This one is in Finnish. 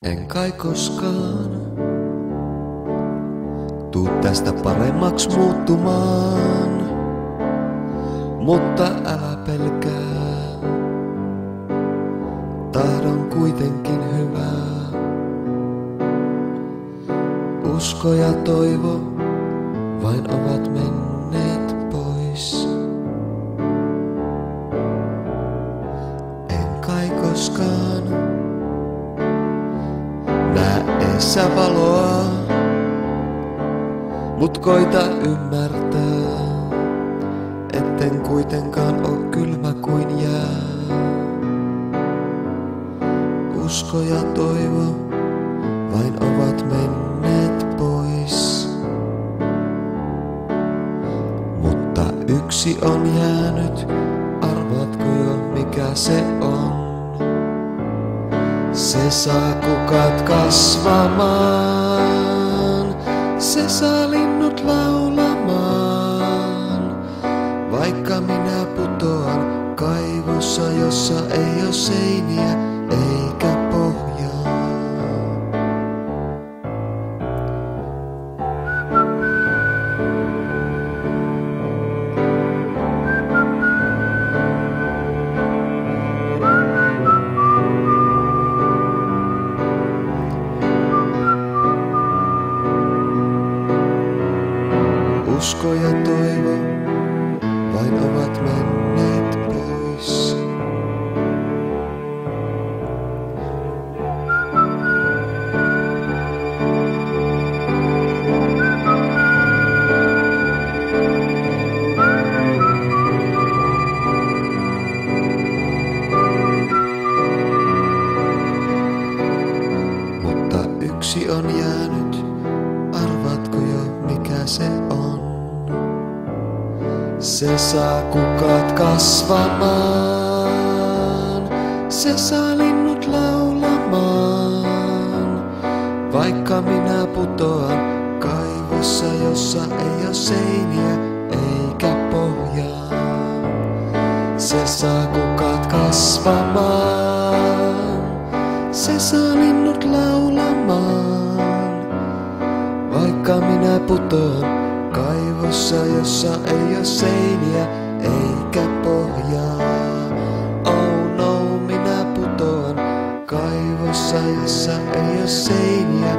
En kai koskaan tuu tästä paremmaks muuttumaan, mutta älä pelkää, tahdon kuitenkin hyvää. Usko ja toivo vain ovat menneet pois. En kai koskaan näe valoa, mut koita ymmärtää, etten kuitenkaan oo kylmä kuin jää. Usko ja toivo vain ovat menneet pois, mutta yksi on jäänyt, arvaatko jo mikä se on? Se saa kukat kasvamaan, se saa linnut laulamaan. Vaikka minä putoan kaivossa, jossa ei oo seiniä eikä pohjaa. Usko ja toivo vain ovat menneet pois. Mutta yksi on jäänyt, arvaatko jo mikä se on? Se saa kukat kasvamaan, se saa linnut laulamaan. Vaikka minä putoan kaivossa, jossa ei oo seiniä eikä pohjaa. Se saa kukat kasvamaan, se saa linnut laulamaan. Vaikka minä putoan kaivossa, jossa ei oo seiniä eikä pohjaa. Oh no, minä putoan kaivossa, jossa ei oo seiniä